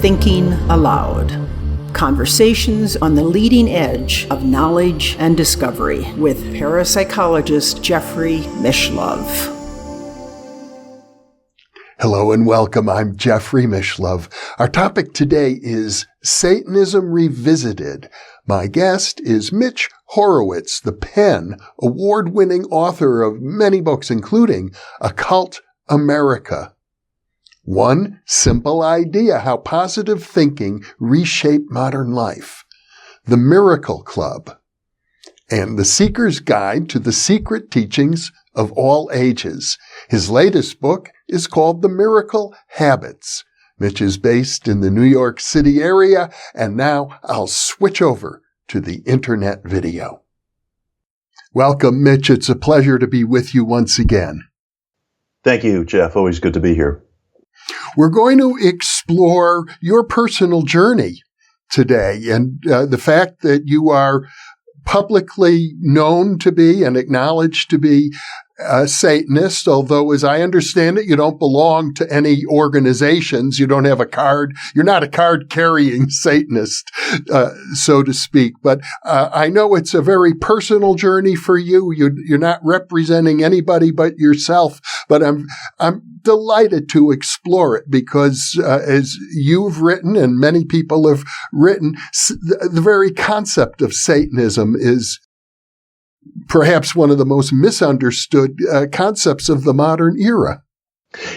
Thinking Aloud. Conversations on the leading edge of knowledge and discovery with parapsychologist Jeffrey Mishlove. Hello and welcome. I'm Jeffrey Mishlove. Our topic today is Satanism Revisited. My guest is Mitch Horowitz, the Penn award-winning author of many books, including Occult America. One simple idea: how positive thinking reshaped modern life. The Miracle Club. And The Seeker's Guide to the Secret Teachings of All Ages. His latest book is called The Miracle Habits. Mitch is based in the New York City area, and now I'll switch over to the internet video. Welcome, Mitch. It's a pleasure to be with you once again. Thank you, Jeff. Always good to be here. We're going to explore your personal journey today and the fact that you are publicly known to be and acknowledged to be a Satanist, although as I understand it, you don't belong to any organizations. You don't have a card. You're not a card-carrying Satanist, so to speak. But I know it's a very personal journey for you. You're not representing anybody but yourself. But I'm delighted to explore it because, as you've written and many people have written, the very concept of Satanism is perhaps one of the most misunderstood concepts of the modern era.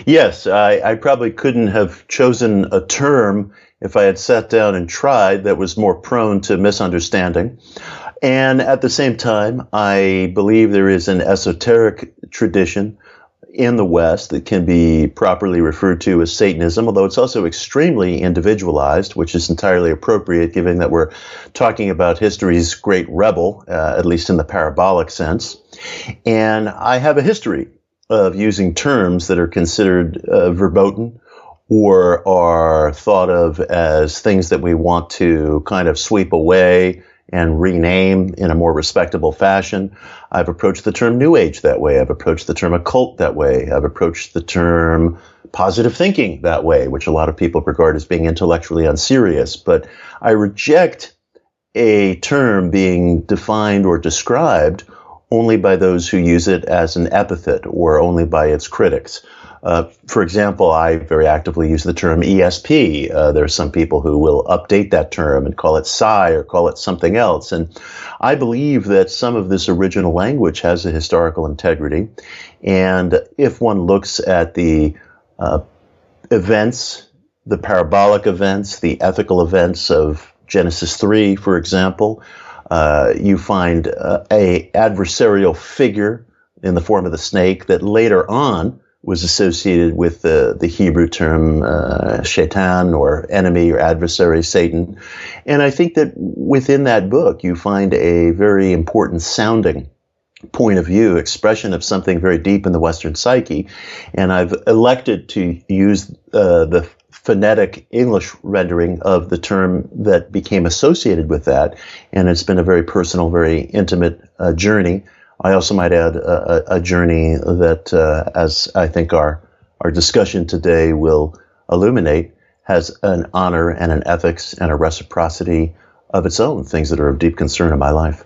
Yes, I probably couldn't have chosen a term if I had sat down and tried that was more prone to misunderstanding. And at the same time, I believe there is an esoteric tradition in the West that can be properly referred to as Satanism, although it's also extremely individualized, which is entirely appropriate given that we're talking about history's great rebel, at least in the parabolic sense. And I have a history of using terms that are considered verboten or are thought of as things that we want to kind of sweep away and rename in a more respectable fashion. I've approached the term New Age that way. I've approached the term occult that way. I've approached the term positive thinking that way, which a lot of people regard as being intellectually unserious. But I reject a term being defined or described only by those who use it as an epithet or only by its critics. For example, I very actively use the term ESP. There are some people who will update that term and call it Psi or call it something else. And I believe that some of this original language has a historical integrity. And if one looks at the events, the parabolic events, the ethical events of Genesis 3, for example, you find a adversarial figure in the form of the snake that later on was associated with the Hebrew term shaitan, or enemy or adversary, Satan. And I think that within that book, you find a very important sounding point of view, expression of something very deep in the Western psyche. And I've elected to use the phonetic English rendering of the term that became associated with that. And it's been a very personal, very intimate journey. I also might add a journey that, as I think our discussion today will illuminate, has an honor and an ethics and a reciprocity of its own, things that are of deep concern in my life.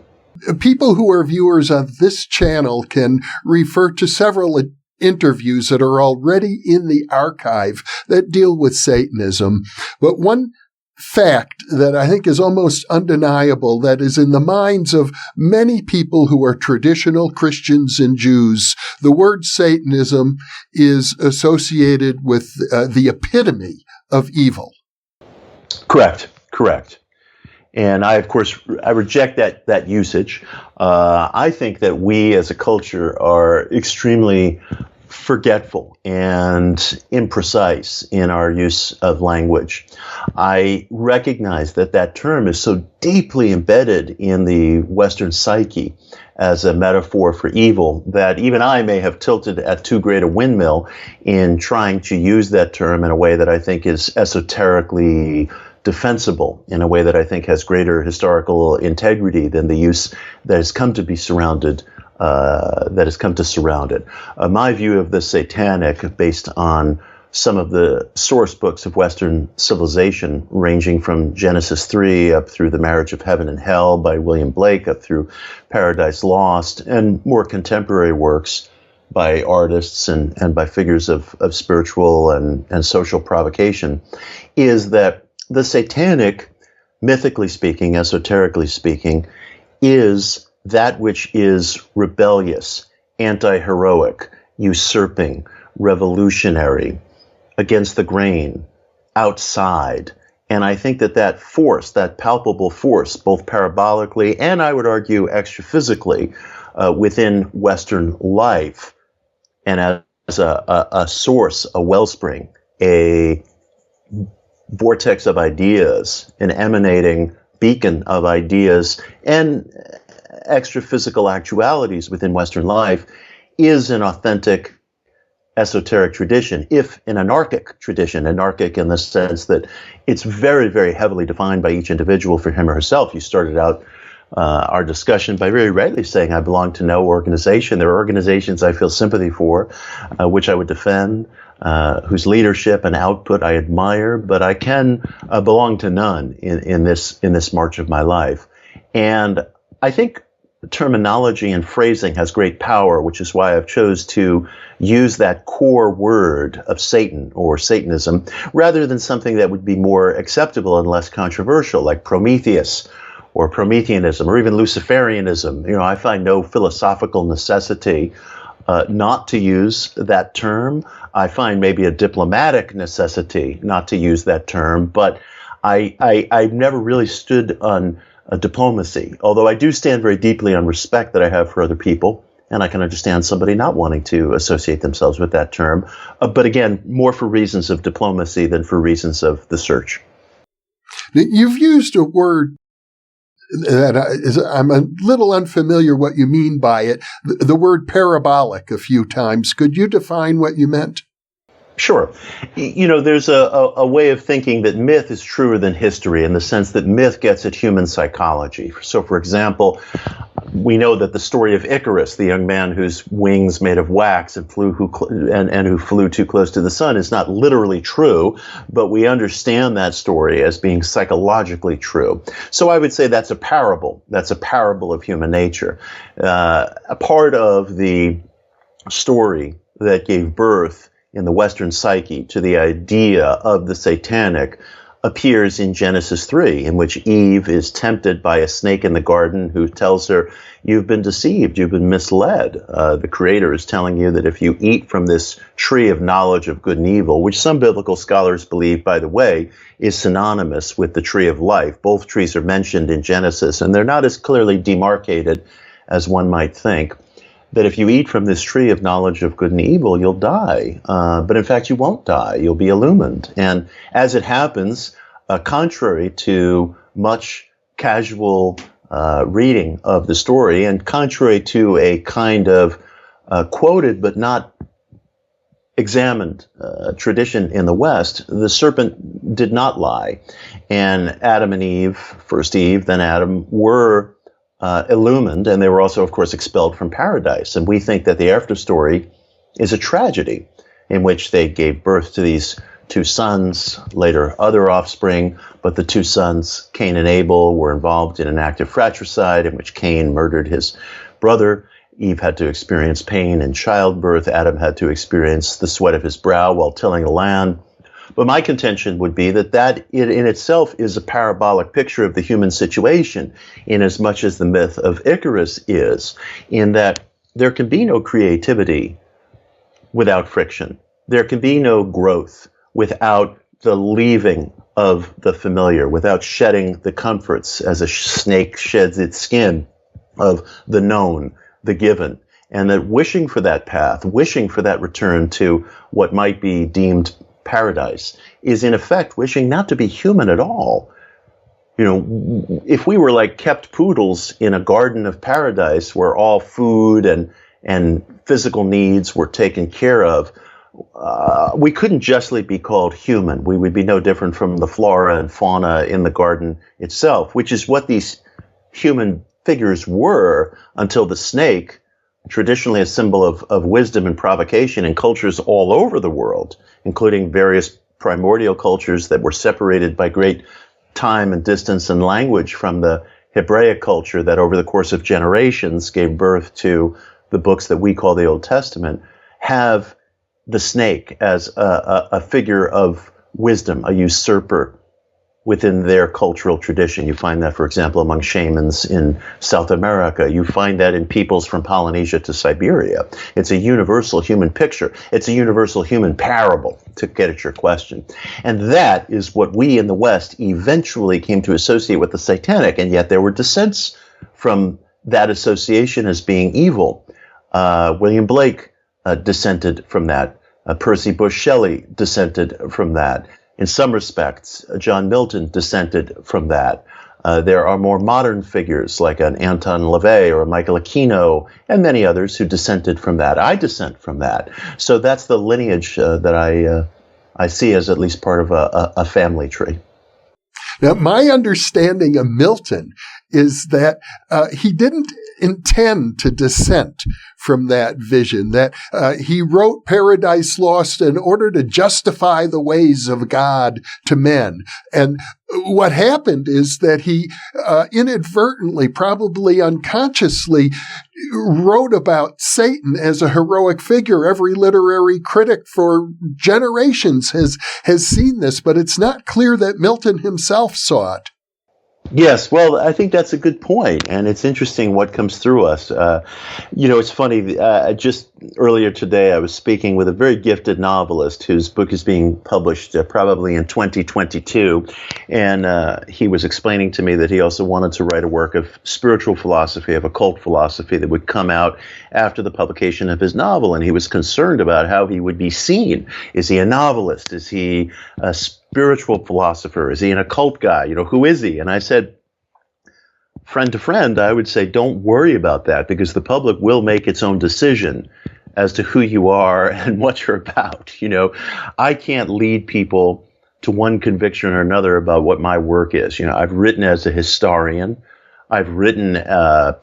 People who are viewers of this channel can refer to several interviews that are already in the archive that deal with Satanism. But one fact that I think is almost undeniable, that is in the minds of many people who are traditional Christians and Jews, the word Satanism is associated with the epitome of evil. Correct. And I, of course, I reject that usage. I think that we as a culture are extremely forgetful and imprecise in our use of language. I recognize that term is so deeply embedded in the Western psyche as a metaphor for evil that even I may have tilted at too great a windmill in trying to use that term in a way that I think is esoterically defensible, in a way that I think has greater historical integrity than the use that has come to be surrounded that has come to surround it. My view of the Satanic, based on some of the source books of Western civilization, ranging from Genesis 3 up through The Marriage of Heaven and Hell by William Blake, up through Paradise Lost, and more contemporary works by artists and by figures of spiritual and social provocation, is that the Satanic, mythically speaking, esoterically speaking, is that which is rebellious, anti-heroic, usurping, revolutionary, against the grain, outside. And I think that force, that palpable force, both parabolically and I would argue extraphysically, within Western life, and as a source, a wellspring, a vortex of ideas, an emanating beacon of ideas and extra-physical actualities within Western life, is an authentic esoteric tradition, if an anarchic tradition, anarchic in the sense that it's very, very heavily defined by each individual for him or herself. You started out our discussion by very rightly saying, I belong to no organization. There are organizations I feel sympathy for, which I would defend, whose leadership and output I admire, but I can belong to none in this march of my life. And I think terminology and phrasing has great power, which is why I've chose to use that core word of Satan or Satanism rather than something that would be more acceptable and less controversial, like Prometheus or Prometheanism or even Luciferianism. I find no philosophical necessity not to use that term. I find maybe a diplomatic necessity not to use that term, but I've never really stood on diplomacy, although I do stand very deeply on respect that I have for other people, and I can understand somebody not wanting to associate themselves with that term. But again, more for reasons of diplomacy than for reasons of the search. You've used a word that I'm a little unfamiliar what you mean by it, the word parabolic a few times. Could you define what you meant? Sure. There's a way of thinking that myth is truer than history in the sense that myth gets at human psychology. So, for example, we know that the story of Icarus, the young man whose wings made of wax and who flew too close to the sun, is not literally true, but we understand that story as being psychologically true. So I would say that's a parable. That's a parable of human nature. A part of the story that gave birth in the Western psyche to the idea of the Satanic appears in Genesis 3, in which Eve is tempted by a snake in the garden who tells her, you've been deceived, you've been misled. The Creator is telling you that if you eat from this tree of knowledge of good and evil, which some biblical scholars believe, by the way, is synonymous with the tree of life. Both trees are mentioned in Genesis, and they're not as clearly demarcated as one might think. That if you eat from this tree of knowledge of good and evil, you'll die. But in fact, you won't die. You'll be illumined. And as it happens, contrary to much casual reading of the story, and contrary to a kind of quoted but not examined tradition in the West, the serpent did not lie. And Adam and Eve, first Eve, then Adam, were illumined, and they were also, of course, expelled from paradise. And we think that the after story is a tragedy in which they gave birth to these two sons, later other offspring, but the two sons, Cain and Abel, were involved in an act of fratricide in which Cain murdered his brother. Eve had to experience pain in childbirth. Adam had to experience the sweat of his brow while tilling the land. But my contention would be that it in itself is a parabolic picture of the human situation, in as much as the myth of Icarus is, in that there can be no creativity without friction. There can be no growth without the leaving of the familiar, without shedding the comforts as a snake sheds its skin of the known, the given. And that wishing for that path, wishing for that return to what might be deemed paradise, is in effect wishing not to be human at all. If we were like kept poodles in a garden of paradise where all food and physical needs were taken care of, we couldn't justly be called human. We would be no different from the flora and fauna in the garden itself, which is what these human figures were until the snake traditionally a symbol of wisdom and provocation in cultures all over the world, including various primordial cultures that were separated by great time and distance and language from the Hebraic culture that over the course of generations gave birth to the books that we call the Old Testament, have the snake as a figure of wisdom, a usurper within their cultural tradition. You find that, for example, among shamans in South America. You find that in peoples from Polynesia to Siberia. It's a universal human picture. It's a universal human parable, to get at your question. And that is what we in the West eventually came to associate with the Satanic, and yet there were dissents from that association as being evil. William Blake dissented from that. Percy Bysshe Shelley dissented from that. In some respects, John Milton dissented from that. There are more modern figures like an Anton LaVey or a Michael Aquino and many others who dissented from that. I dissent from that. So that's the lineage that I see as at least part of a family tree. Now, my understanding of Milton is that he didn't intend to dissent from that vision, that he wrote Paradise Lost in order to justify the ways of God to men. And what happened is that he inadvertently, probably unconsciously, wrote about Satan as a heroic figure. Every literary critic for generations has seen this, but it's not clear that Milton himself saw it. Yes, well, I think that's a good point, and it's interesting what comes through us. It's funny, just earlier today I was speaking with a very gifted novelist whose book is being published probably in 2022, and he was explaining to me that he also wanted to write a work of spiritual philosophy, of occult philosophy that would come out after the publication of his novel, and he was concerned about how he would be seen. Is he a novelist? Is he a spiritual philosopher? Is he an occult guy? Who is he? And I said, friend to friend, I would say, don't worry about that, because the public will make its own decision as to who you are and what you're about. I can't lead people to one conviction or another about what my work is. I've written as a historian. I've written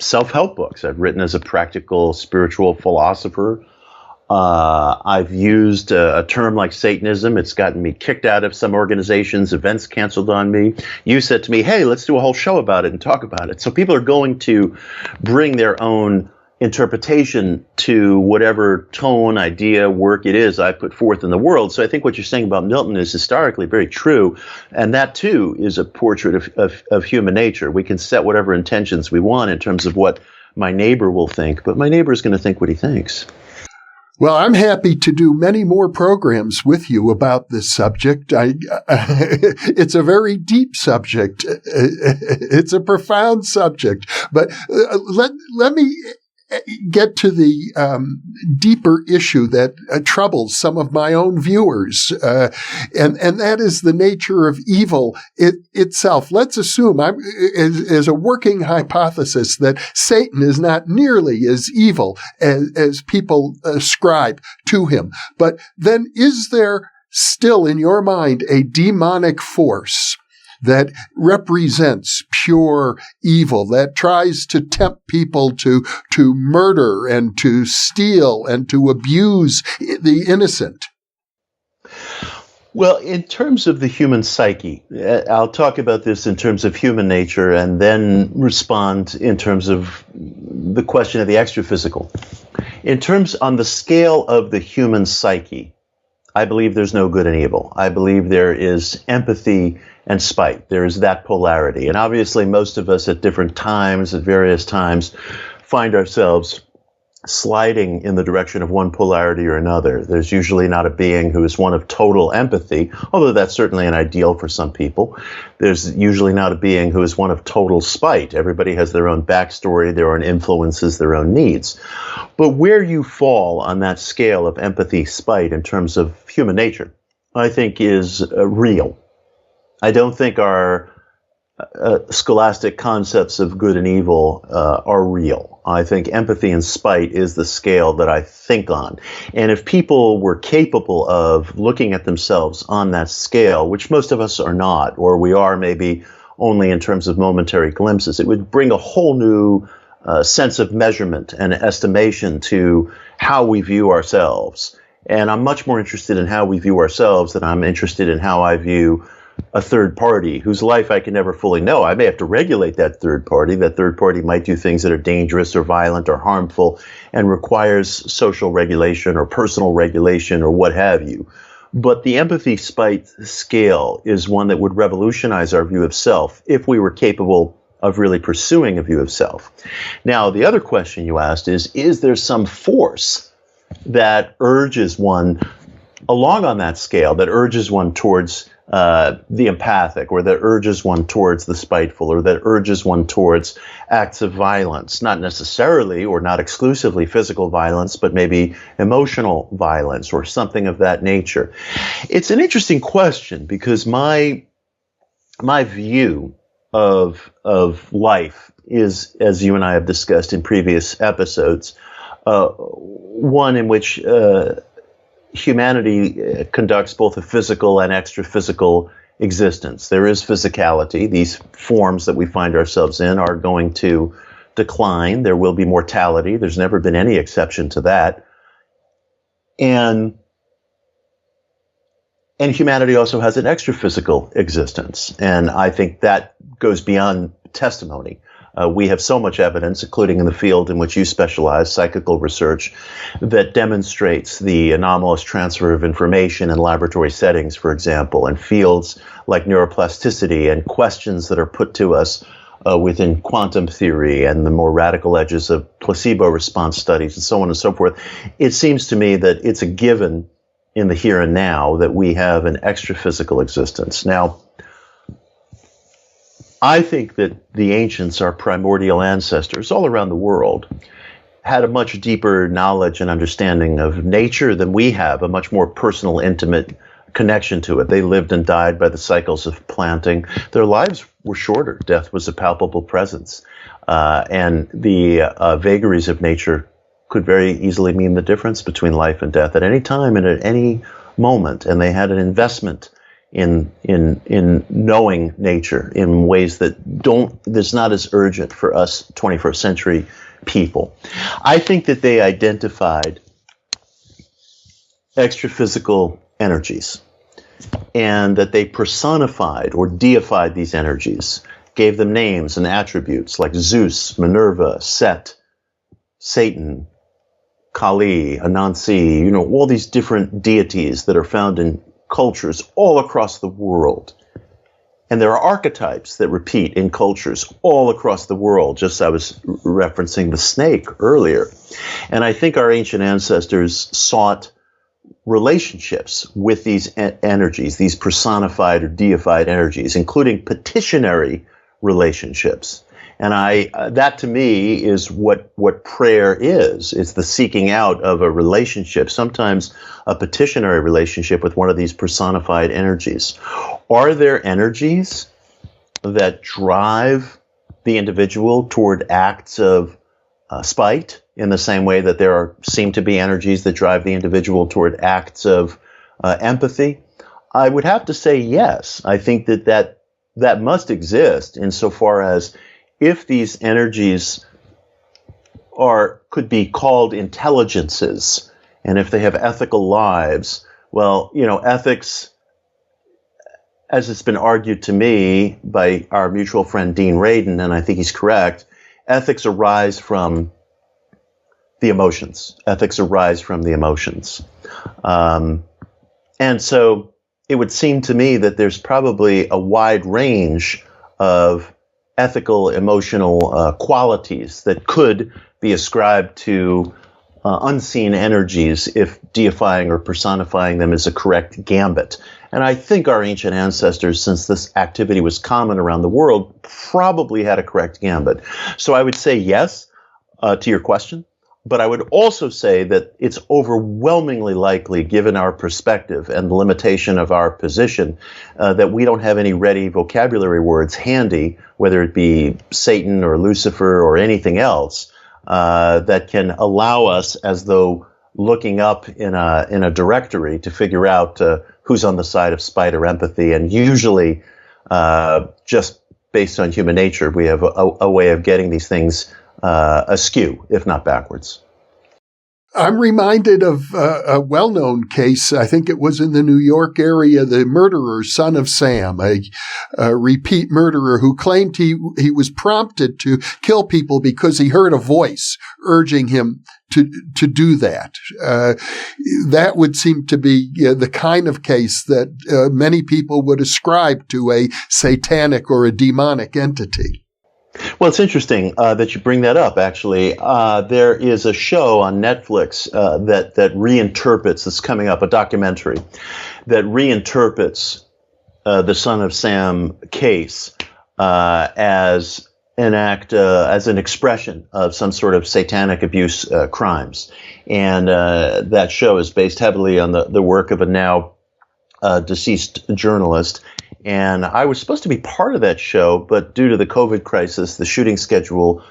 self-help books. I've written as a practical spiritual philosopher. I've used a term like Satanism. It's gotten me kicked out of some organizations, events canceled on me. You said to me, hey, let's do a whole show about it and talk about it. So people are going to bring their own interpretation to whatever tone, idea, work it is I put forth in the world. So I think what you're saying about Milton is historically very true. And that, too, is a portrait of human nature. We can set whatever intentions we want in terms of what my neighbor will think, but my neighbor is going to think what he thinks. Well, I'm happy to do many more programs with you about this subject. It's a very deep subject. It's a profound subject. But let me get to the deeper issue that troubles some of my own viewers, and that is the nature of evil itself. Let's assume, as a working hypothesis, that Satan is not nearly as evil as people ascribe to him. But then is there still, in your mind, a demonic force that represents pure evil, that tries to tempt people to murder and to steal and to abuse the innocent? Well, in terms of the human psyche, I'll talk about this in terms of human nature and then respond in terms of the question of the extraphysical. In terms on the scale of the human psyche, I believe there's no good and evil. I believe there is empathy and spite. There is that polarity. And obviously most of us at different times, at various times, find ourselves sliding in the direction of one polarity or another. There's usually not a being who is one of total empathy, although that's certainly an ideal for some people. There's usually not a being who is one of total spite. Everybody has their own backstory, their own influences, their own needs. But where you fall on that scale of empathy, spite in terms of human nature, I think is real. I don't think our scholastic concepts of good and evil are real. I think empathy and spite is the scale that I think on. And if people were capable of looking at themselves on that scale, which most of us are not, or we are maybe only in terms of momentary glimpses, it would bring a whole new sense of measurement and estimation to how we view ourselves. And I'm much more interested in how we view ourselves than I'm interested in how I view a third party whose life I can never fully know. I may have to regulate that third party. That third party might do things that are dangerous or violent or harmful and requires social regulation or personal regulation or what have you. But the empathy spite scale is one that would revolutionize our view of self if we were capable of really pursuing a view of self. Now, the other question you asked is there some force that urges one along on that scale, that urges one towards the empathic, or that urges one towards the spiteful, or that urges one towards acts of violence, not necessarily or not exclusively physical violence, but maybe emotional violence or something of that nature? It's an interesting question because my view of life is, as you and I have discussed in previous episodes, one in which humanity conducts both a physical and extra-physical existence. There is physicality. These forms that we find ourselves in are going to decline. There will be mortality. There's never been any exception to that. And humanity also has an extra-physical existence. And I think that goes beyond testimony. We have so much evidence, including in the field in which you specialize, psychical research, that demonstrates the anomalous transfer of information in laboratory settings, for example, and fields like neuroplasticity and questions that are put to us within quantum theory and the more radical edges of placebo response studies and so on and so forth. It seems to me that it's a given in the here and now that we have an extra-physical existence. Now, I think that the ancients, our primordial ancestors all around the world, had a much deeper knowledge and understanding of nature than we have, a much more personal, intimate connection to it. They lived and died by the cycles of planting. Their lives were shorter. Death was a palpable presence. And the vagaries of nature could very easily mean the difference between life and death at any time and at any moment. And they had an investment in knowing nature in ways that's not as urgent for us 21st century people. I think that they identified extra-physical energies and that they personified or deified these energies, gave them names and attributes like Zeus, Minerva, Set, Satan, Kali, Anansi, all these different deities that are found in cultures all across the world. And there are archetypes that repeat in cultures all across the world, just as I was referencing the snake earlier. And I think our ancient ancestors sought relationships with these energies, these personified or deified energies, including petitionary relationships. And that to me is what prayer is. It's the seeking out of a relationship, sometimes a petitionary relationship with one of these personified energies. Are there energies that drive the individual toward acts of spite in the same way that there seem to be energies that drive the individual toward acts of empathy? I would have to say yes. I think that must exist insofar as if these energies could be called intelligences, and if they have ethical lives, well, ethics, as it's been argued to me by our mutual friend Dean Radin, and I think he's correct, ethics arise from the emotions. Ethics arise from the emotions. And so it would seem to me that there's probably a wide range of ethical, emotional qualities that could be ascribed to unseen energies if deifying or personifying them is a correct gambit. And I think our ancient ancestors, since this activity was common around the world, probably had a correct gambit. So I would say yes to your question, but I would also say that it's overwhelmingly likely, given our perspective and the limitation of our position, that we don't have any ready vocabulary words handy, whether it be Satan or Lucifer or anything else, that can allow us, as though looking up in a directory, to figure out who's on the side of spite or empathy. And usually, just based on human nature, we have a way of getting these things askew, if not backwards. I'm reminded of a well-known case. I think it was in the New York area, the murderer, son of Sam, a repeat murderer who claimed he was prompted to kill people because he heard a voice urging him to do that. That would seem to be the kind of case that many people would ascribe to a satanic or a demonic entity. Well, it's interesting that you bring that up, actually. There is a show on Netflix that reinterprets, that's coming up, a documentary, that reinterprets the Son of Sam case as an act, as an expression of some sort of satanic abuse crimes. And that show is based heavily on the work of a now deceased journalist. And I was supposed to be part of that show, but due to the COVID crisis, the shooting schedule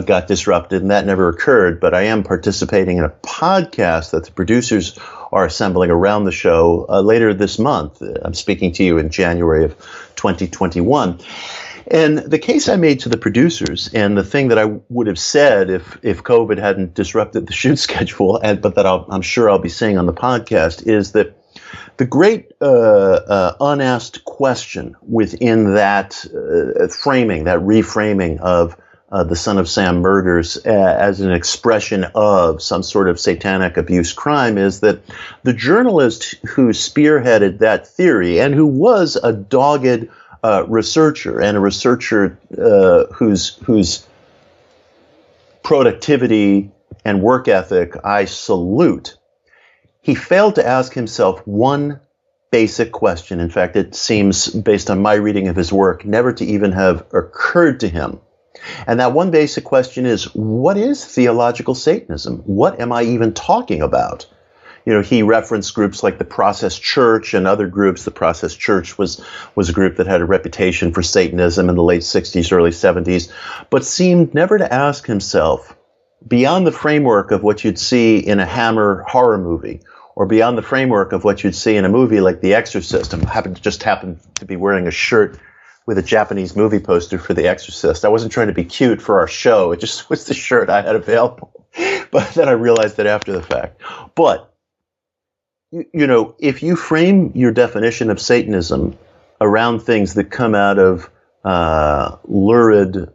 got disrupted, and that never occurred. But I am participating in a podcast that the producers are assembling around the show later this month. I'm speaking to you in January of 2021. And the case I made to the producers, and the thing that I would have said if COVID hadn't disrupted the shoot schedule, but that I'm sure I'll be saying on the podcast, is that the great unasked question within that framing, that reframing of the Son of Sam murders as an expression of some sort of satanic abuse crime is that the journalist who spearheaded that theory and who was a dogged researcher, and a researcher whose productivity and work ethic I salute, he failed to ask himself one basic question. In fact, it seems, based on my reading of his work, never to even have occurred to him. And that one basic question is, what is theological Satanism? What am I even talking about? You know, he referenced groups like the Process Church and other groups. The Process Church was a group that had a reputation for Satanism in the late 60s, early 70s, but seemed never to ask himself, beyond the framework of what you'd see in a Hammer horror movie, or beyond the framework of what you'd see in a movie like The Exorcist. I happened to be wearing a shirt with a Japanese movie poster for The Exorcist. I wasn't trying to be cute for our show. It just was the shirt I had available. But then I realized that after the fact. But, you know, if you frame your definition of Satanism around things that come out of lurid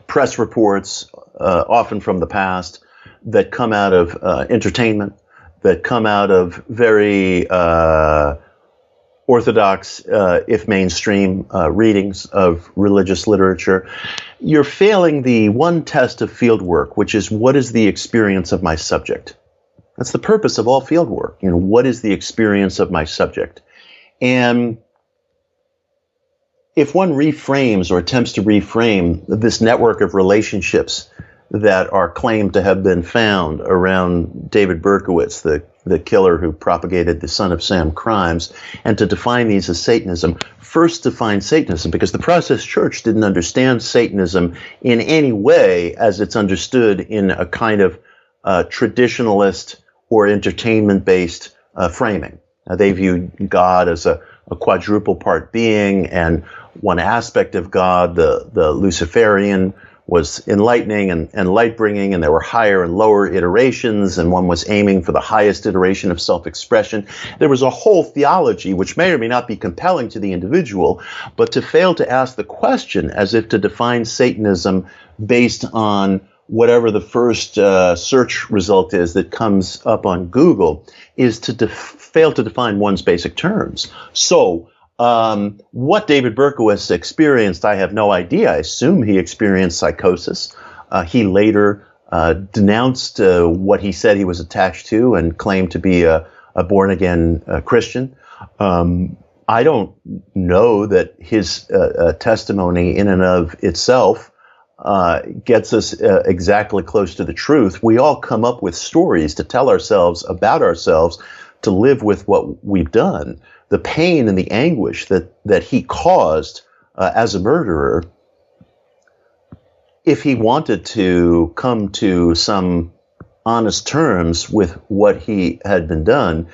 press reports, often from the past, that come out of entertainment, that come out of very orthodox, if mainstream, readings of religious literature, you're failing the one test of field work, which is, what is the experience of my subject? That's the purpose of all field work. You know, what is the experience of my subject? And if one reframes or attempts to reframe this network of relationships that are claimed to have been found around David Berkowitz, the killer who propagated the Son of Sam crimes, and to define these as Satanism, first define Satanism, because the Process Church didn't understand Satanism in any way as it's understood in a kind of traditionalist or entertainment-based framing. They viewed God as a quadruple part being, and one aspect of God, the Luciferian, was enlightening and light-bringing, and there were higher and lower iterations, and one was aiming for the highest iteration of self-expression. There was a whole theology which may or may not be compelling to the individual, but to fail to ask the question as if to define Satanism based on whatever the first search result is that comes up on Google is to fail to define one's basic terms. So, what David Berkowitz experienced, I have no idea. I assume he experienced psychosis. He later denounced what he said he was attached to and claimed to be a born-again Christian. I don't know that his testimony in and of itself gets us exactly close to the truth. We all come up with stories to tell ourselves about ourselves, to live with what we've done. The pain and the anguish that he caused as a murderer, if he wanted to come to some honest terms with what he had been done,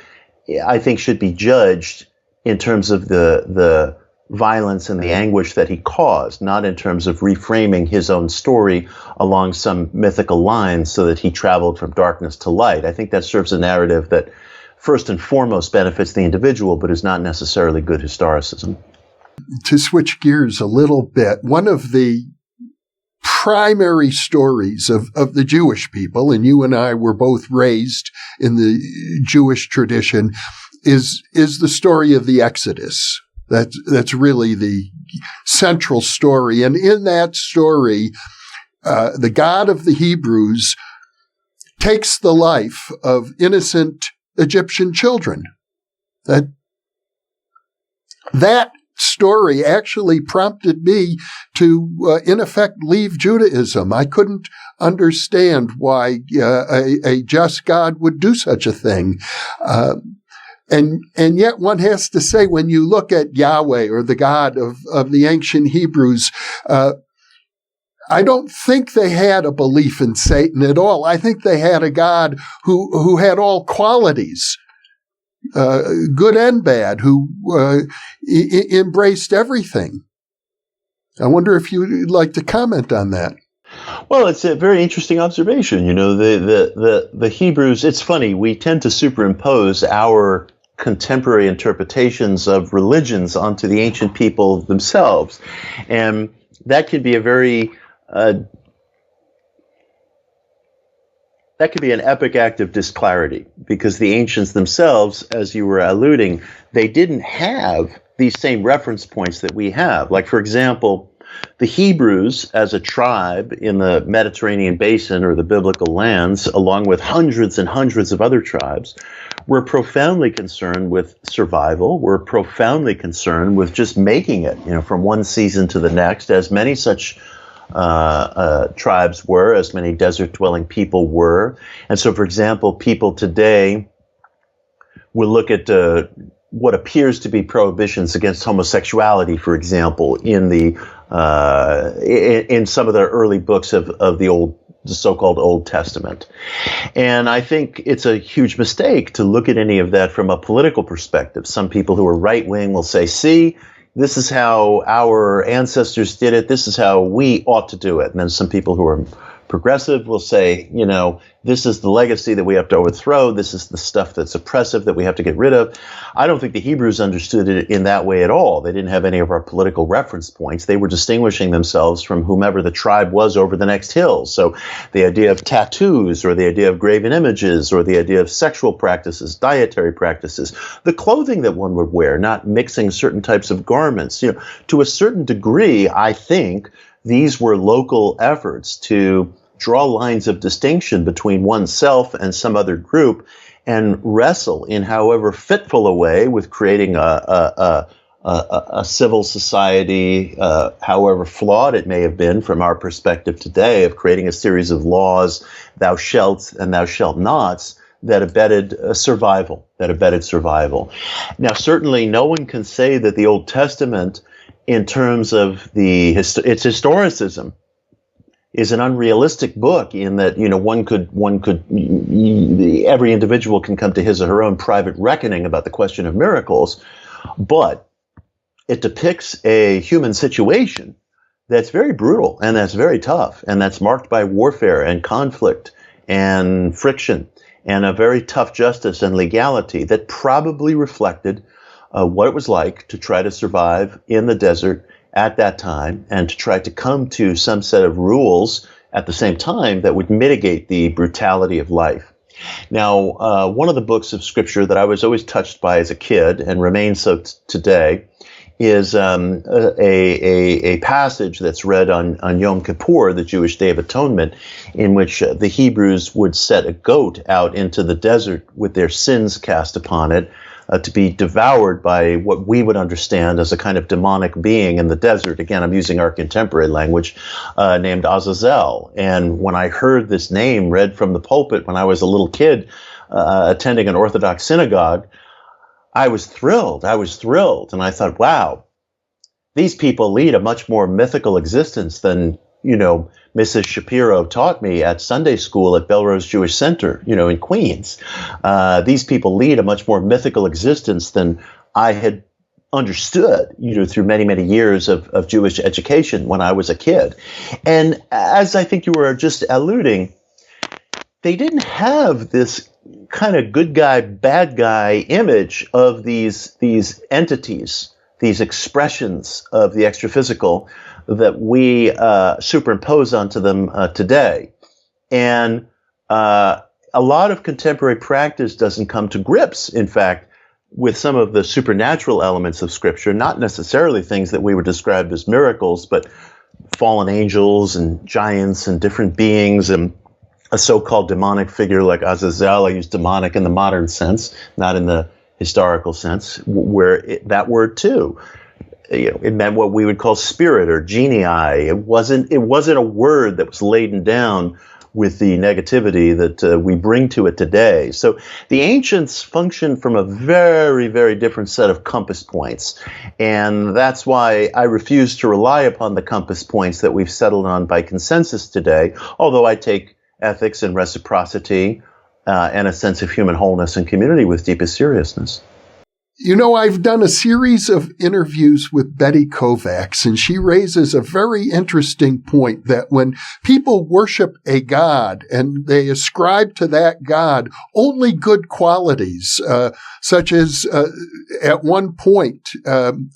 I think should be judged in terms of the violence and the anguish that he caused, not in terms of reframing his own story along some mythical lines so that he traveled from darkness to light. I think that serves a narrative that first and foremost benefits the individual, but is not necessarily good historicism. To switch gears a little bit, one of the primary stories of the Jewish people, and you and I were both raised in the Jewish tradition, is the story of the Exodus. That's really the central story. And in that story, the God of the Hebrews takes the life of innocent Egyptian children. That story actually prompted me to, in effect, leave Judaism. I couldn't understand why a just God would do such a thing. And yet one has to say, when you look at Yahweh, or the God of the ancient Hebrews, I don't think they had a belief in Satan at all. I think they had a God who had all qualities, good and bad, who embraced everything. I wonder if you'd like to comment on that. Well, it's a very interesting observation. You know, the Hebrews, it's funny, we tend to superimpose our contemporary interpretations of religions onto the ancient people themselves. And that could be a very that could be an epic act of disclarity, because the ancients themselves, as you were alluding, they didn't have these same reference points that we have. Like, for example, the Hebrews as a tribe in the Mediterranean basin, or the biblical lands, along with hundreds and hundreds of other tribes, were profoundly concerned with survival, were profoundly concerned with just making it, you know, from one season to the next, as many such tribes were, as many desert-dwelling people were. And so, for example, people today will look at what appears to be prohibitions against homosexuality, for example, in the in some of the early books of the so-called Old Testament. And I think it's a huge mistake to look at any of that from a political perspective. Some people who are right-wing will say, see, this is how our ancestors did it. This is how we ought to do it. And then some people who are progressive will say, you know, this is the legacy that we have to overthrow. This is the stuff that's oppressive that we have to get rid of. I don't think the Hebrews understood it in that way at all. They didn't have any of our political reference points. They were distinguishing themselves from whomever the tribe was over the next hill. So the idea of tattoos, or the idea of graven images, or the idea of sexual practices, dietary practices, the clothing that one would wear, not mixing certain types of garments, you know, to a certain degree, I think these were local efforts to draw lines of distinction between oneself and some other group, and wrestle in however fitful a way with creating a civil society, however flawed it may have been from our perspective today, of creating a series of laws, thou shalt and thou shalt nots, that abetted survival, Now, certainly no one can say that the Old Testament, in terms of its historicism, is an unrealistic book, in that, you know, every individual can come to his or her own private reckoning about the question of miracles, but it depicts a human situation that's very brutal, and that's very tough, and that's marked by warfare and conflict and friction and a very tough justice and legality that probably reflected what it was like to try to survive in the desert at that time, and to try to come to some set of rules at the same time that would mitigate the brutality of life. Now, one of the books of scripture that I was always touched by as a kid, and remains so today, is a passage that's read on Yom Kippur, the Jewish Day of Atonement, in which the Hebrews would set a goat out into the desert with their sins cast upon it, to be devoured by what we would understand as a kind of demonic being in the desert. Again, I'm using our contemporary language, named Azazel. And when I heard this name read from the pulpit when I was a little kid attending an Orthodox synagogue, I was thrilled. And I thought, wow, these people lead a much more mythical existence than, you know, Mrs. Shapiro taught me at Sunday school at Belrose Jewish Center, you know, in Queens. These people lead a much more mythical existence than I had understood, through many, many years of Jewish education when I was a kid. And as I think you were just alluding, they didn't have this kind of good guy, bad guy image of these entities, these expressions of the extraphysical that we superimpose onto them today. And a lot of contemporary practice doesn't come to grips, in fact, with some of the supernatural elements of Scripture, not necessarily things that we would describe as miracles, but fallen angels and giants and different beings and a so-called demonic figure like Azazel. I use demonic in the modern sense, not in the historical sense, where that word too, it meant what we would call spirit or genii. It wasn't a word that was laden down with the negativity that we bring to it today. So the ancients functioned from a very, very different set of compass points. And that's why I refuse to rely upon the compass points that we've settled on by consensus today, although I take ethics and reciprocity and a sense of human wholeness and community with deepest seriousness. I've done a series of interviews with Betty Kovacs, and she raises a very interesting point that when people worship a god and they ascribe to that god only good qualities, such as at one point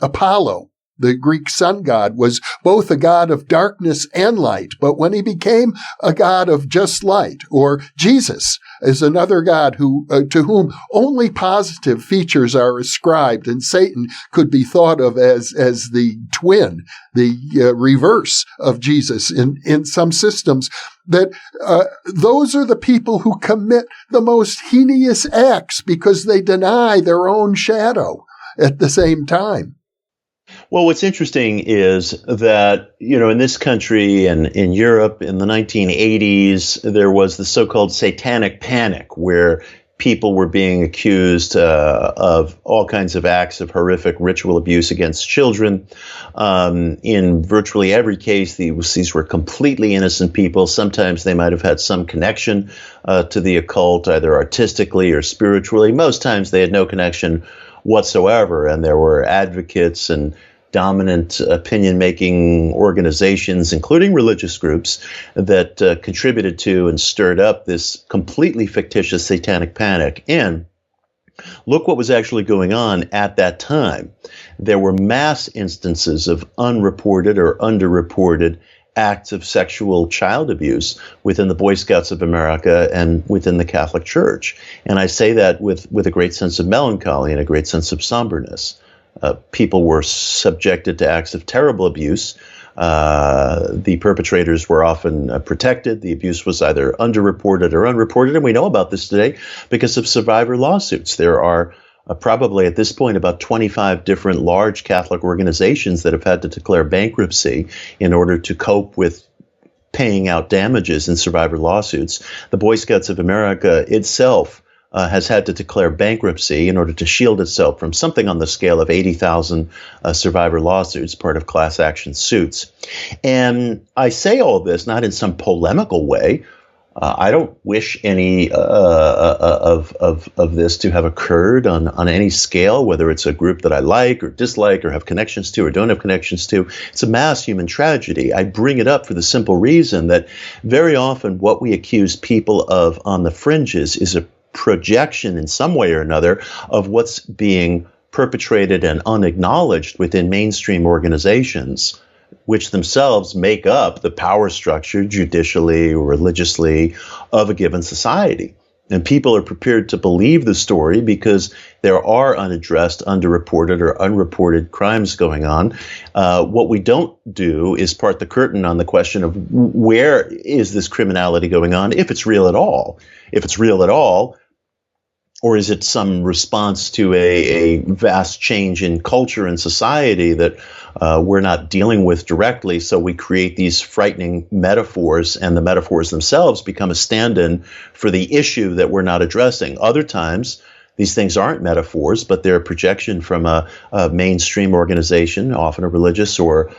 Apollo, the Greek sun god, was both a god of darkness and light, but when he became a god of just light, or Jesus is another god who to whom only positive features are ascribed, and Satan could be thought of as the twin, the reverse of Jesus in some systems, that those are the people who commit the most heinous acts because they deny their own shadow at the same time. Well, what's interesting is that, in this country and in Europe in the 1980s, there was the so-called Satanic panic where people were being accused of all kinds of acts of horrific ritual abuse against children. In virtually every case, these were completely innocent people. Sometimes they might have had some connection to the occult, either artistically or spiritually. Most times they had no connection whatsoever, and there were advocates and dominant opinion-making organizations, including religious groups, that contributed to and stirred up this completely fictitious satanic panic. And look what was actually going on at that time. There were mass instances of unreported or underreported acts of sexual child abuse within the Boy Scouts of America and within the Catholic Church. And I say that with a great sense of melancholy and a great sense of somberness. People were subjected to acts of terrible abuse. The perpetrators were often protected. The abuse was either underreported or unreported. And we know about this today because of survivor lawsuits. There are probably at this point about 25 different large Catholic organizations that have had to declare bankruptcy in order to cope with paying out damages in survivor lawsuits. The Boy Scouts of America itself has had to declare bankruptcy in order to shield itself from something on the scale of 80,000 survivor lawsuits, part of class action suits. And I say all this not in some polemical way. I don't wish any of this to have occurred on any scale, whether it's a group that I like or dislike or have connections to or don't have connections to. It's a mass human tragedy. I bring it up for the simple reason that very often what we accuse people of on the fringes is a projection in some way or another of what's being perpetrated and unacknowledged within mainstream organizations, which themselves make up the power structure judicially or religiously of a given society. And people are prepared to believe the story because there are unaddressed, underreported, or unreported crimes going on. What we don't do is part the curtain on the question of where is this criminality going on, if it's real at all. If it's real at all, or is it some response to a vast change in culture and society that we're not dealing with directly? So we create these frightening metaphors, and the metaphors themselves become a stand-in for the issue that we're not addressing. Other times, these things aren't metaphors, but they're a projection from a mainstream organization, often a religious or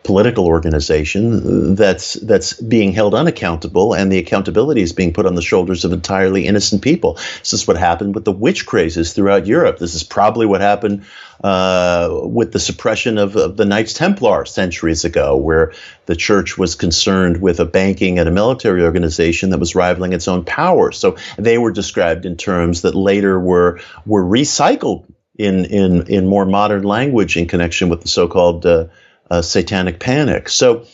political organization that's being held unaccountable, and the accountability is being put on the shoulders of entirely innocent people. This is what happened with the witch crazes throughout Europe. This is probably what happened with the suppression of the Knights Templar centuries ago, where the church was concerned with a banking and a military organization that was rivaling its own power. So they were described in terms that later were recycled in more modern language in connection with the so-called Satanic panic. So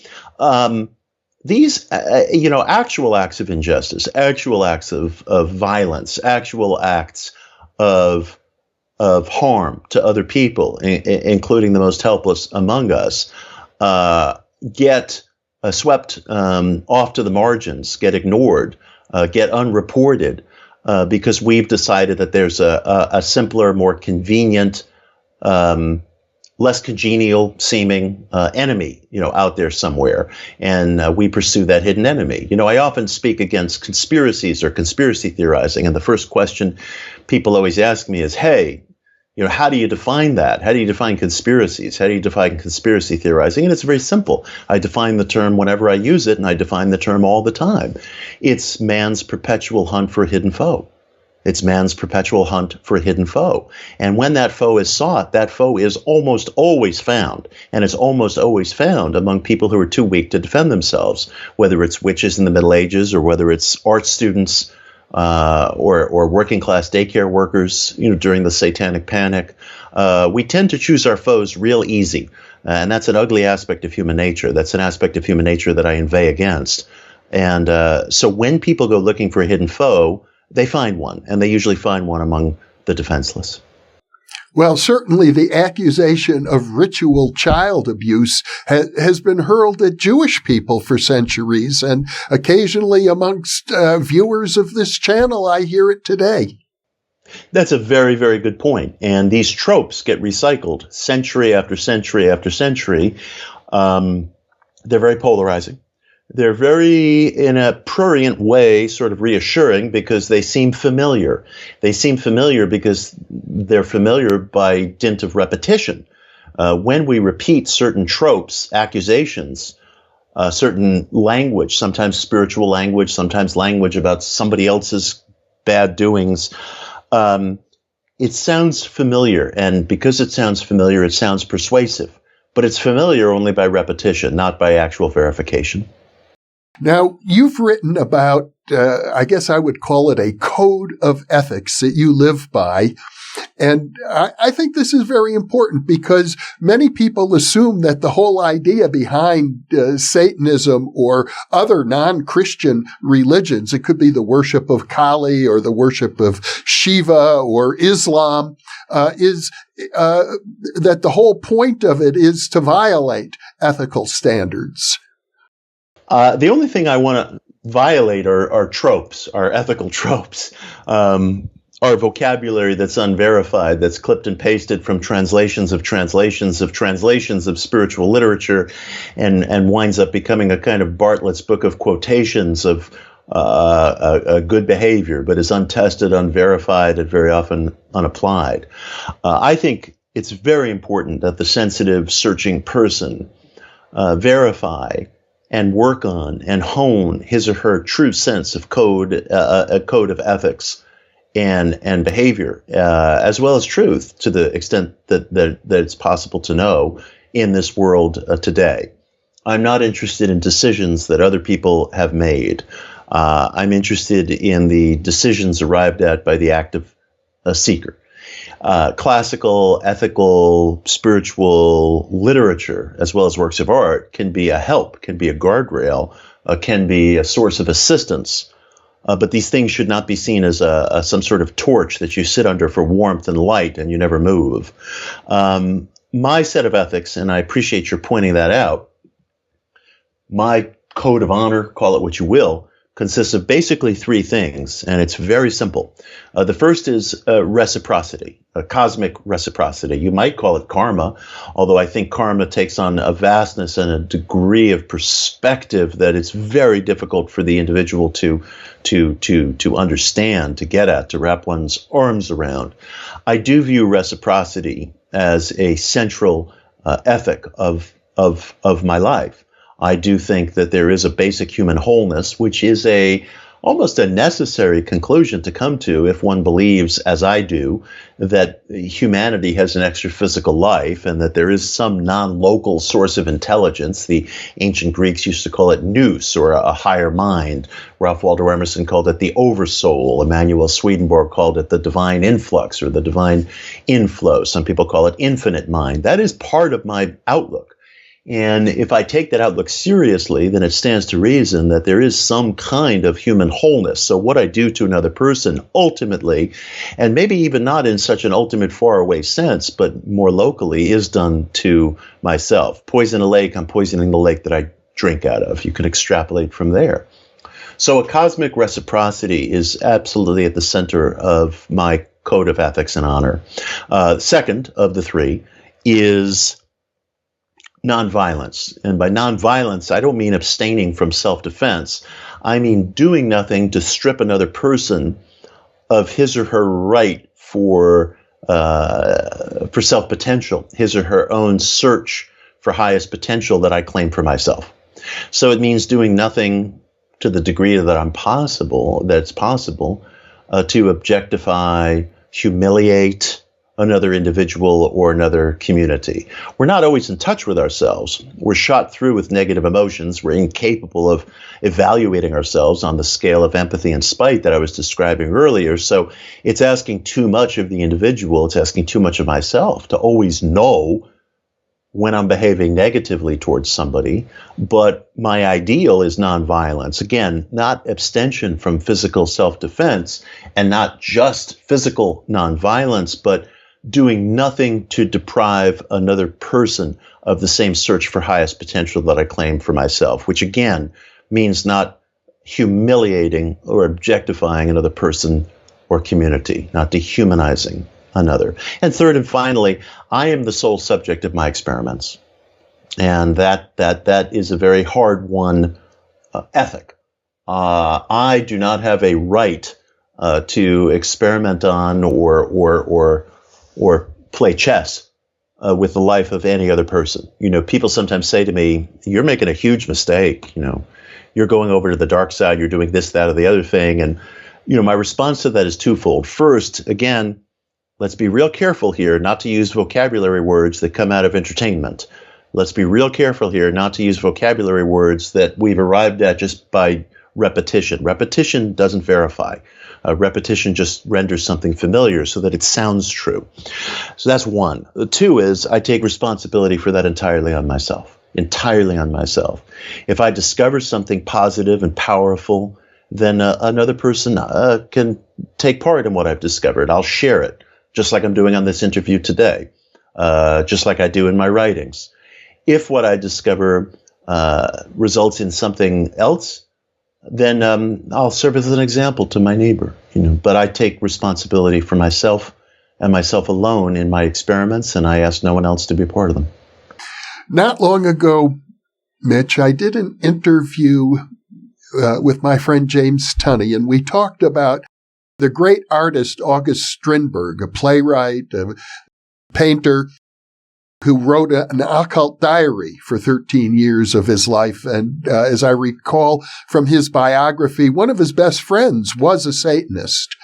these, actual acts of injustice, actual acts of violence, actual acts of harm to other people, including the most helpless among us, get swept off to the margins, get ignored, get unreported, because we've decided that there's a simpler, more convenient, less congenial seeming enemy, out there somewhere. And we pursue that hidden enemy. I often speak against conspiracies or conspiracy theorizing. And the first question people always ask me is, hey, how do you define that? How do you define conspiracies? How do you define conspiracy theorizing? And it's very simple. I define the term whenever I use it, and I define the term all the time. It's man's perpetual hunt for a hidden foe. It's man's perpetual hunt for a hidden foe. And when that foe is sought, that foe is almost always found. And it's almost always found among people who are too weak to defend themselves, whether it's witches in the Middle Ages or whether it's art students or working class daycare workers, during the Satanic panic. We tend to choose our foes real easy. And that's an ugly aspect of human nature. That's an aspect of human nature that I inveigh against. And so when people go looking for a hidden foe, they find one, and they usually find one among the defenseless. Well, certainly the accusation of ritual child abuse has been hurled at Jewish people for centuries, and occasionally amongst viewers of this channel, I hear it today. That's a very, very good point. And these tropes get recycled century after century after century. They're very polarizing. They're very, in a prurient way, sort of reassuring because they seem familiar. They seem familiar because they're familiar by dint of repetition. When we repeat certain tropes, accusations, certain language, sometimes spiritual language, sometimes language about somebody else's bad doings, it sounds familiar. And because it sounds familiar, it sounds persuasive. But it's familiar only by repetition, not by actual verification. Now, you've written about, I guess I would call it a code of ethics that you live by. And I think this is very important because many people assume that the whole idea behind Satanism or other non-Christian religions, it could be the worship of Kali or the worship of Shiva or Islam, is that the whole point of it is to violate ethical standards. The only thing I want to violate are tropes, are ethical tropes, our vocabulary that's unverified, that's clipped and pasted from translations of spiritual literature, and winds up becoming a kind of Bartlett's book of quotations of a good behavior, but is untested, unverified, and very often unapplied. I think it's very important that the sensitive, searching person verify and work on and hone his or her true sense of code, a code of ethics and behavior, as well as truth, to the extent that it's possible to know in this world today. I'm not interested in decisions that other people have made. I'm interested in the decisions arrived at by the active seeker. Classical, ethical, spiritual literature, as well as works of art, can be a help, can be a guardrail, can be a source of assistance. But these things should not be seen as some sort of torch that you sit under for warmth and light and you never move. My set of ethics, and I appreciate your pointing that out, my code of honor, call it what you will, consists of basically three things, and it's very simple. The first is reciprocity, a cosmic reciprocity. You might call it karma, although I think karma takes on a vastness and a degree of perspective that it's very difficult for the individual to understand, to get at, to wrap one's arms around. I do view reciprocity as a central ethic of of my life. I do think that there is a basic human wholeness, which is almost a necessary conclusion to come to if one believes, as I do, that humanity has an extra physical life and that there is some non-local source of intelligence. The ancient Greeks used to call it nous, or a higher mind. Ralph Waldo Emerson called it the oversoul. Emanuel Swedenborg called it the divine influx or the divine inflow. Some people call it infinite mind. That is part of my outlook. And if I take that outlook seriously, then it stands to reason that there is some kind of human wholeness. So what I do to another person ultimately, and maybe even not in such an ultimate faraway sense, but more locally, is done to myself. Poison a lake, I'm poisoning the lake that I drink out of. You can extrapolate from there. So a cosmic reciprocity is absolutely at the center of my code of ethics and honor. Second of the three is nonviolence. And by nonviolence, I don't mean abstaining from self-defense. I mean doing nothing to strip another person of his or her right for self-potential, his or her own search for highest potential that I claim for myself. So it means doing nothing to the degree that it's possible to objectify, humiliate another individual or another community. We're not always in touch with ourselves. We're shot through with negative emotions. We're incapable of evaluating ourselves on the scale of empathy and spite that I was describing earlier. So it's asking too much of the individual. It's asking too much of myself to always know when I'm behaving negatively towards somebody. But my ideal is nonviolence. Again, not abstention from physical self-defense and not just physical nonviolence, but doing nothing to deprive another person of the same search for highest potential that I claim for myself, which again means not humiliating or objectifying another person or community, not dehumanizing another. And third and finally, I am the sole subject of my experiments. And that is a very hard won ethic. I do not have a right to experiment on or play chess with the life of any other person. You know, people sometimes say to me, "You're making a huge mistake. You know, you're going over to the dark side. You're doing this, that, or the other thing." And you know, my response to that is twofold. First, again, let's be real careful here not to use vocabulary words that come out of entertainment. Let's be real careful here not to use vocabulary words that we've arrived at just by repetition. Repetition doesn't verify. Repetition just renders something familiar so that it sounds true. So that's one. The two is I take responsibility for that entirely on myself. Entirely on myself. If I discover something positive and powerful, then another person can take part in what I've discovered. I'll share it, just like I'm doing on this interview today, just like I do in my writings. If what I discover results in something else, then I'll serve as an example to my neighbor. You know, but I take responsibility for myself and myself alone in my experiments, and I ask no one else to be part of them. Not long ago, Mitch, I did an interview with my friend James Tunney, and we talked about the great artist August Strindberg, a playwright, a painter, who wrote an occult diary for 13 years of his life. And as I recall from his biography, one of his best friends was a Satanist.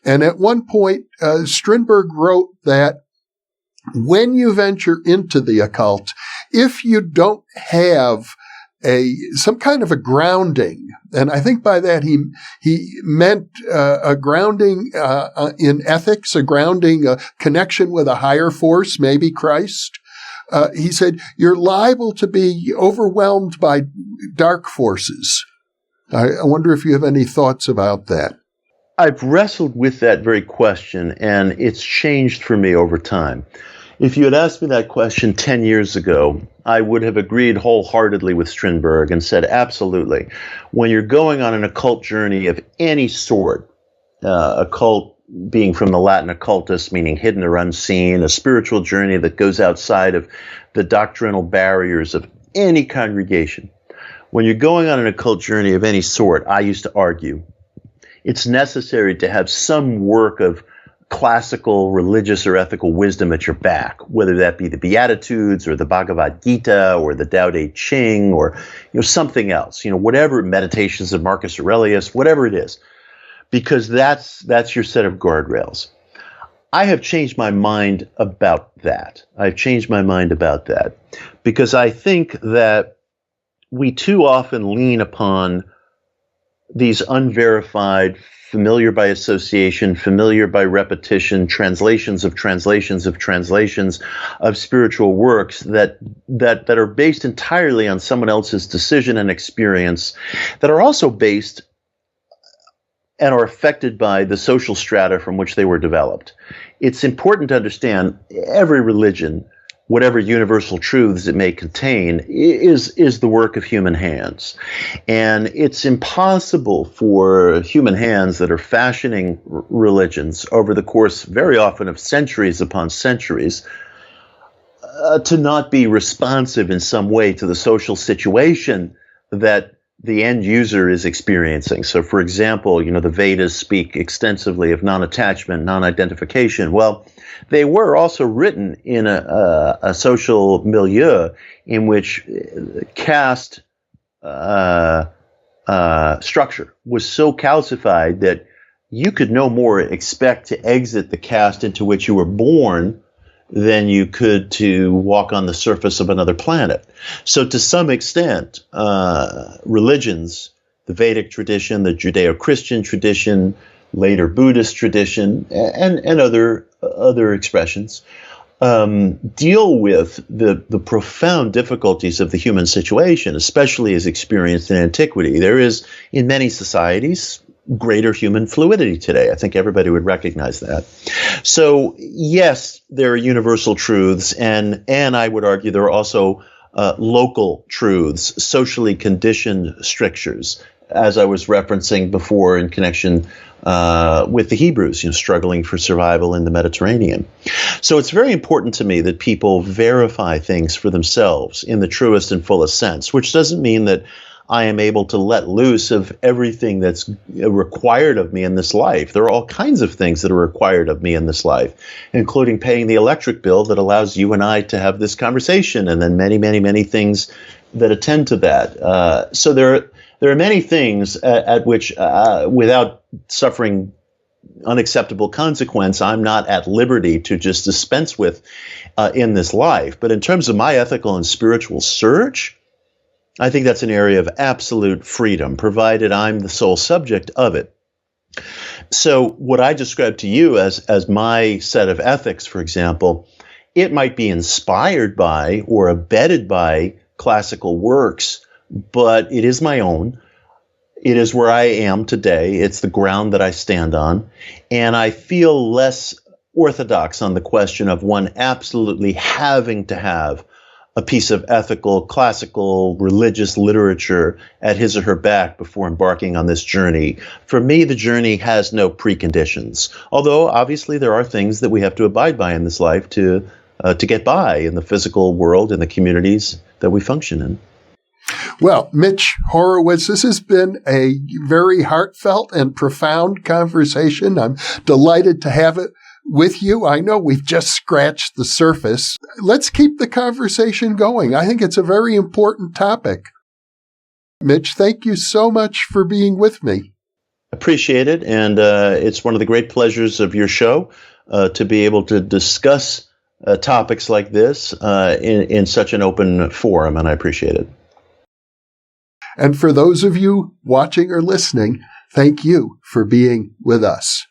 And at one point, Strindberg wrote that when you venture into the occult, if you don't have some kind of a grounding, and I think by that he meant a grounding in ethics, a grounding, a connection with a higher force, maybe Christ. He said, you're liable to be overwhelmed by dark forces. I wonder if you have any thoughts about that. I've wrestled with that very question, and it's changed for me over time. If you had asked me that question 10 years ago, I would have agreed wholeheartedly with Strindberg and said, absolutely. When you're going on an occult journey of any sort, occult being from the Latin occultus, meaning hidden or unseen, a spiritual journey that goes outside of the doctrinal barriers of any congregation. When you're going on an occult journey of any sort, I used to argue, it's necessary to have some work of classical religious or ethical wisdom at your back, whether that be the Beatitudes or the Bhagavad Gita or the Tao Te Ching or something else, whatever, Meditations of Marcus Aurelius, whatever it is, because that's your set of guardrails. I have changed my mind about that. I've changed my mind about that because I think that we too often lean upon these unverified, familiar by association, familiar by repetition, translations of spiritual works that are based entirely on someone else's decision and experience, that are also based and are affected by the social strata from which they were developed. It's important to understand every religion, whatever universal truths it may contain, is the work of human hands. And it's impossible for human hands that are fashioning religions over the course, very often, of centuries upon centuries, to not be responsive in some way to the social situation that the end user is experiencing. So, for example, the Vedas speak extensively of non-attachment, non-identification. Well, they were also written in a social milieu in which caste structure was so calcified that you could no more expect to exit the caste into which you were born than you could to walk on the surface of another planet. So to some extent, religions, the Vedic tradition, the Judeo-Christian tradition, later Buddhist tradition, and other expressions, deal with the profound difficulties of the human situation, especially as experienced in antiquity. There is, in many societies, greater human fluidity today. I think everybody would recognize that. So yes, there are universal truths, and I would argue there are also local truths, socially conditioned strictures, as I was referencing before in connection with the Hebrews, struggling for survival in the Mediterranean. So it's very important to me that people verify things for themselves in the truest and fullest sense, which doesn't mean that I am able to let loose of everything that's required of me in this life. There are all kinds of things that are required of me in this life, including paying the electric bill that allows you and I to have this conversation, and then many, many, many things that attend to that. So there are many things at which, without suffering unacceptable consequence, I'm not at liberty to just dispense with in this life. But in terms of my ethical and spiritual search, I think that's an area of absolute freedom, provided I'm the sole subject of it. So what I describe to you as my set of ethics, for example, it might be inspired by or abetted by classical works, but it is my own. It is where I am today. It's the ground that I stand on. And I feel less orthodox on the question of one absolutely having to have a piece of ethical, classical, religious literature at his or her back before embarking on this journey. For me, the journey has no preconditions, although obviously there are things that we have to abide by in this life to get by in the physical world and the communities that we function in. Well, Mitch Horowitz, this has been a very heartfelt and profound conversation. I'm delighted to have it with you. I know we've just scratched the surface. Let's keep the conversation going. I think it's a very important topic. Mitch, thank you so much for being with me. Appreciate it. And it's one of the great pleasures of your show to be able to discuss topics like this in such an open forum, and I appreciate it. And for those of you watching or listening, thank you for being with us.